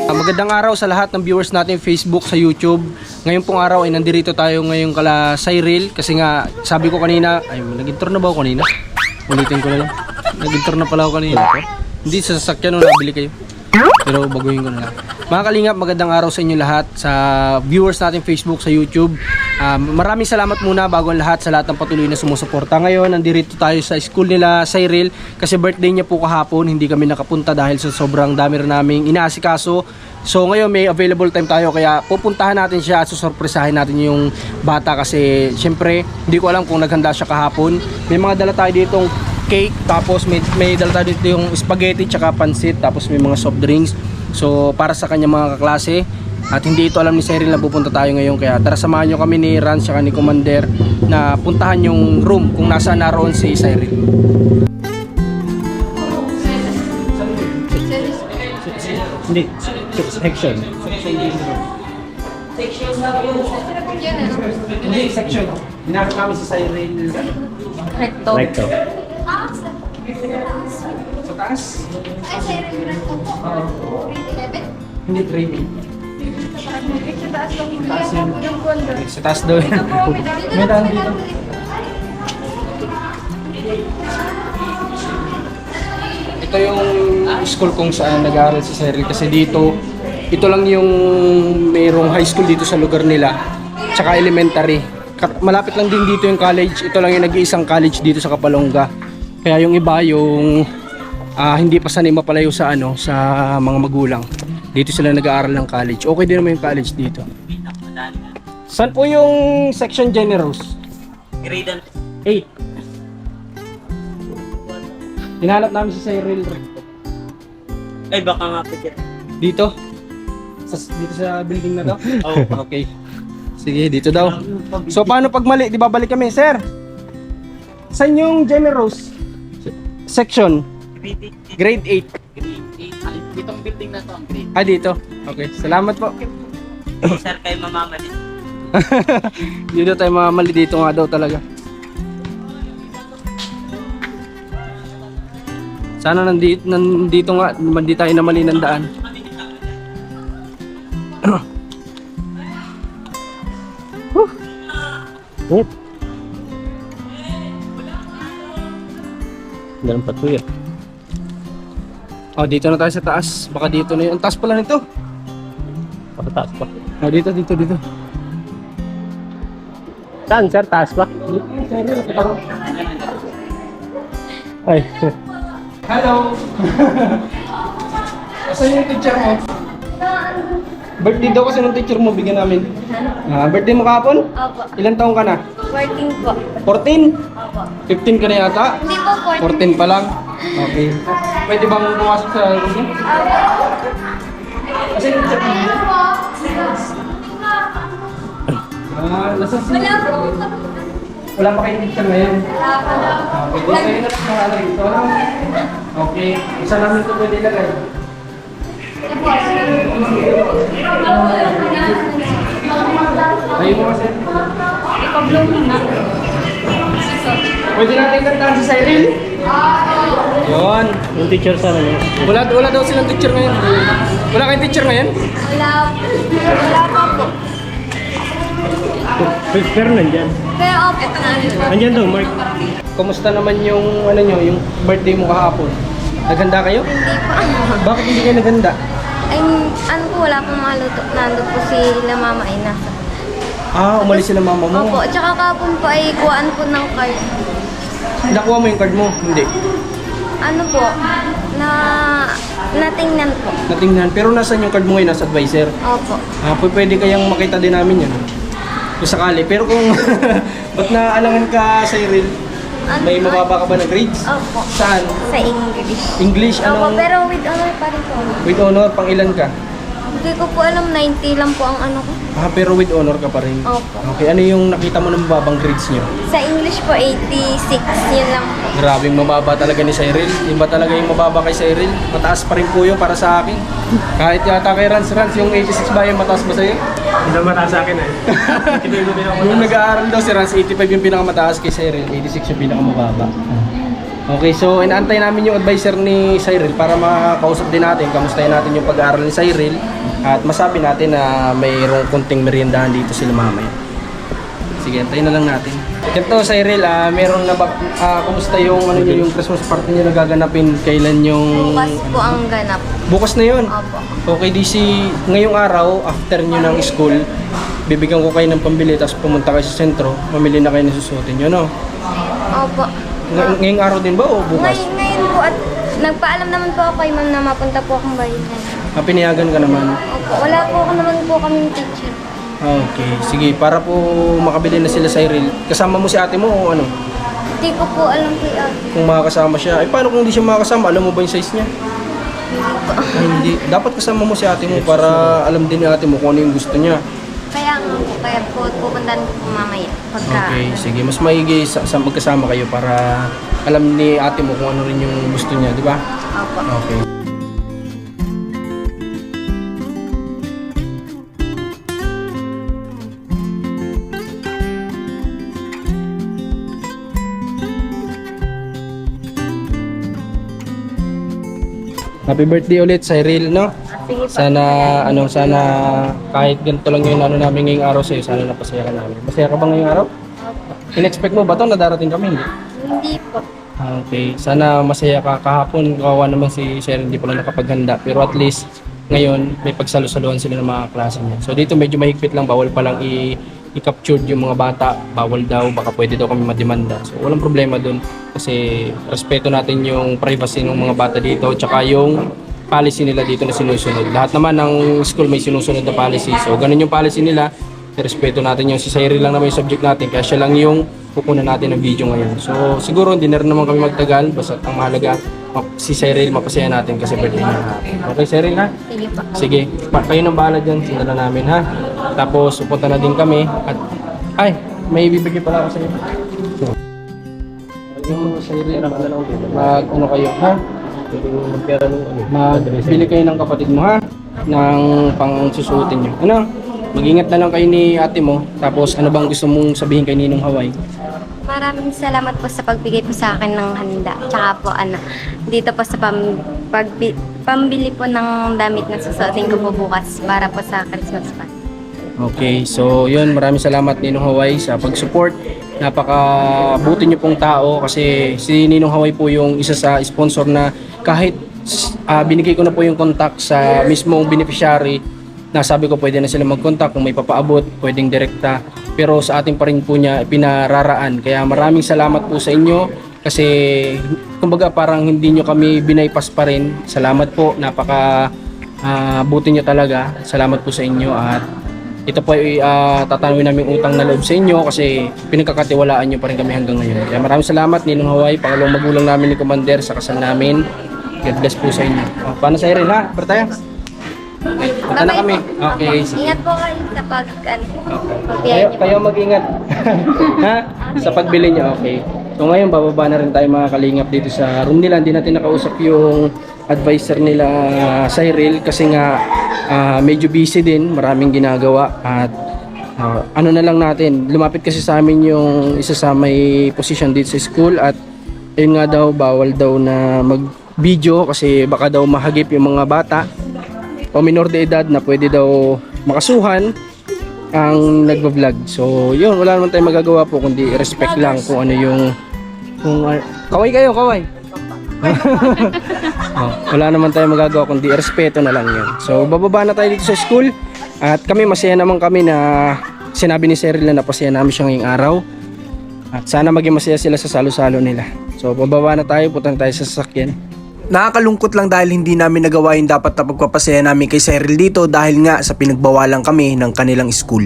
Magandang araw sa lahat ng viewers natin Facebook, sa YouTube. Ngayon pong araw ay nandito tayo ngayong kala Cyril. Kasi nga sabi ko kanina, ay nag-intro na ba ako kanina? Ulitin ko na lang. Nag-intro na pala ako kanina. Hindi sa sasakyan nung nabili kayo. Pero baguhin ko na lang. Mga kalingap, magandang araw sa inyo lahat, sa viewers natin Facebook, sa YouTube. Maraming salamat muna bago ang lahat sa lahat ng patuloy na sumusuporta. Ngayon, nandito tayo sa school nila Cyril kasi birthday niya po kahapon. Hindi kami nakapunta dahil sa sobrang dami rin naming inaasikaso. So ngayon may available time tayo kaya pupuntahan natin siya at susurpresahin natin yung bata kasi syempre hindi ko alam kung naghanda siya kahapon. May mga dala tayo ditong cake, tapos may dala tayo dito yung spaghetti tsaka pansit, tapos may mga soft drinks. So para sa kanya mga kaklase, at hindi ito alam ni Cyril na pupunta tayo ngayon, kaya tara samahan nyo kami ni Rans tsaka ni Commander na puntahan yung room kung nasaan naroon si Cyril. Hindi, section. Hindi, section. Hinarap namin si Cyril. Recto. Sa taas? Ay, Cyril Recto po. Grade 11? Hindi, training. Sa taas lang. Hindi Taas ako yan. po yung condo. Sa taas daw. Dito po, May daan dito. Ito yung school kung saan nag-aaral si Cyril kasi dito, ito lang yung mayroong high school dito sa lugar nila, tsaka elementary. Malapit lang din dito yung college, ito lang yung nag-iisang college dito sa Kapalonga. Kaya yung iba, yung hindi pa sanay mapalayo sa sa mga magulang. Dito sila nag-aaral ng college. Okay din naman yung college dito. Saan po yung section generous? Grade 8. Hinahanap namin si Cyril Recto. Ay, baka nga pikit. Dito? Dito sa building na to? Oh. Okay. Sige, dito daw. So paano pag mali? Di ba balik kami? Sir, saan yung generous section? Grade 8. Itong building na to ang grade. Ah, dito. Okay, salamat po. Sir, kayo mamamali. Dito tayo mamali, dito nga daw talaga. Sana nandito nga, hindi tayo namali ng daan. Ganun pa to yan. Oh, dito na tayo sa taas. Baka dito na yun. Ang taas pala nito. Pakataas pa. Oh, dito. Saan, sir? Taas pa? Ay. Hello! Asan yung teacher mo? Birthday daw kasi ng teacher mo, bigyan namin. Birthday mo kahapon? Opo. Ilan taong ka na? 14 po. 14? Opo. 15 ka na yata? Hindi po 14 14. pa lang? Okay. Pwede bang pumasok sa room mo? Asan yung teacher mo? Nasa Wala po. Wala pa kayong teacher ngayon? Wala po. Okay, kayo na mga ano dito. Okay, isa namin ito pwede lagay. Ayun mo kasi. Ipag-blooming na. Pwede natin kantahan si Cyril? Yun. Yung teacher sana niya. Wala daw silang teacher ngayon. Wala kayong teacher ngayon? Wala. Wala pa po. Pero nandyan. Kaya opo. Ito na. Nandyan daw, Mark. Kumusta naman yung yung birthday mo kahapon? Naghanda kayo? Hindi pa. Bakit hindi kayo naghanda? Ay, ano po, wala pong maluto. Nandun po si Mama ay nasa. Umalis sila mama mo. Opo, tsaka kapon po ay kuhaan po ng card. Nakuha mo yung card mo? Hindi. Ano po, natingnan po. Natingnan. Pero nasan yung card mo ngayon? Nasa advisor? Opo. Pwede kayang makita din namin yun. Kung sakali. Pero kung ba't naalangan ka, Cyril? May mababa ka ba na grades? Opo. Saan? Sa English. English? Opo, Anong? pero with honor pa rin po. With honor, pang ilan ka? Hindi ko po alam, 90 lang po ang ano ko. Pero with honor ka pa rin? Opo. Okay, ano yung nakita mo na mababang grades niyo? Sa English po, 86. Yun lang po. Grabing mababa talaga ni Cyril. Iba talaga yung mababa kay Cyril. Mataas pa rin po yun para sa akin. Kahit yata kay Rans, yung 86 ba yung mataas ba sa'yo? Hindi mataas sa akin eh. Yung nag-aaral daw si Rans, 85 yung pinakamataas kay Cyril, 86 yung pinakamababa. Okay, so inaantay namin yung advisor ni Cyril para makausap din natin, kamustahin natin yung pag-aaral ni Cyril at masabi natin na mayroong konting meriendahan dito sila mamaya. Sige, antayin na lang natin. Ito Cyril, meron na ba, kumusta yung, ano yung Christmas party niyo na gaganapin? Kailan yung... Bukas po ang ganap. Bukas na yun? Opo. Okay, DC, ngayong araw, after nyo ng school, bibigyan ko kayo ng pambili, tapos pumunta kayo sa sentro, mamili na kayo ng susuotin nyo, no? Opo. Ngayong araw din ba o bukas? Ngayon po at nagpaalam naman po ako kay ma'am na mapunta po akong bayan. Pinayagan ka naman? Opo. Wala po ako naman po kaming teacher. Okay, sige, para po makabili na sila Cyril, kasama mo si ate mo o ano? Hindi ko po alam kay ate. Kung makakasama siya, paano kung hindi siya makakasama? Alam mo ba yung size niya? Ay, hindi. Dapat kasama mo si ate mo para alam din ni ate mo kung ano yung gusto niya. Kaya nga po, kaya po pupuntahan ko po mamaya. Pagka... Okay, sige. Mas maigi sa magkasama kayo para alam ni ate mo kung ano rin yung gusto niya, di ba? Opo. Okay. Happy birthday ulit, Cyril, no? Sige po. Sana kahit ganito lang yung ano namin ngayong araw sa'yo, sana napasaya ka namin. Masaya ka ba ngayong araw? Opo. In-expect mo ba ito na darating kami? Hindi. Hindi po. Okay, sana masaya ka. Kahapon, kawawa naman si Cyril, hindi pala nakapaghanda. Pero at least, ngayon, may pagsalo-saluhan sila ng mga klase niya. So dito medyo mahigpit lang, bawal palang i-capture yung mga bata. Bawal daw, baka pwede daw kami mademanda. So walang problema dun. Kasi respeto natin yung privacy ng mga bata dito, tsaka yung policy nila dito na sinusunod. Lahat naman ng school may sinusunod na policy. So ganun yung policy nila. Respeto natin yung si Cyril lang naman yung subject natin. Kaya siya lang yung kukunan natin ng video ngayon. So siguro hindi na rin naman kami magtagal. Basta ang mahalaga si Cyril mapasaya natin kasi birthday niya. Okay Cyril ha? Sige po. Sige, kayo nang bahala dyan. Sinala namin ha. Tapos pupunta na din kami. At ay, may ibibigay pala ako sa iyo. Yung Cyril, ano kayo ha? Magbili kayo ng kapatid mo ha? Ng pang susuotin nyo. Ano? Mag-ingat na lang kayo ni ate mo. Tapos ano bang gusto mong sabihin kay Ninong Hawaii? Maraming salamat po sa pagbigay po sa akin ng handa. Tsaka po dito po sa pambili po ng damit na susuotin ko po bukas para po sa Christmas party. Okay, so yun, maraming salamat Ninong Hawaii sa pag-support. Napakabuti niyo pong tao kasi si Ninong Hawaii po yung isa sa sponsor na kahit binigay ko na po yung contact sa mismong beneficiary na sabi ko pwede na sila mag-contact kung may papaabot, pwedeng direkta. Pero sa ating pa rin po niya pinararaan. Kaya maraming salamat po sa inyo kasi kumbaga parang hindi nyo kami binaypas pa rin. Salamat po, buti nyo talaga. Salamat po sa inyo at ito po ay tatanawin namin utang na loob sa inyo kasi pinagkakatiwalaan nyo pa rin kami hanggang ngayon. Kaya maraming salamat Ninong Hawaii, pangalawang magulang namin ni Commander sa kasal namin. God bless po sa inyo. Paano sa Cyril ha? Bertaya? Okay, punta na kami. Okay. Ingat po kayo sa pagbiyahe niyo. Kayo mag-ingat. Ha? Sa pagbili niya, okay. So ngayon, bababa na rin tayo mga kalingap dito sa room nila. Hindi natin nakausap yung advisor nila Cyril kasi nga medyo busy din, maraming ginagawa at ano na lang natin, lumapit kasi sa amin yung isa sa may position dito sa school at yun nga daw, bawal daw na mag-video kasi baka daw mahagip yung mga bata o minor de edad na pwede daw makasuhan ang nagba-vlog. So yun, wala naman tayong magagawa po kundi respect lang kung ano yung kaway kayo, kaway. Wala naman tayong magagawa kundi respeto na lang yun. So bababa na tayo dito sa school at kami masaya naman kami na sinabi ni Cyril na napasaya namin siya ngayong araw at sana maging masaya sila sa salo-salo nila. So bababa na tayo, punta na tayo sa sasakyan. Nakakalungkot lang dahil hindi namin nagawa yung dapat na pagpapasaya namin kay Cyril dito dahil nga sa pinagbawalan kami ng kanilang school.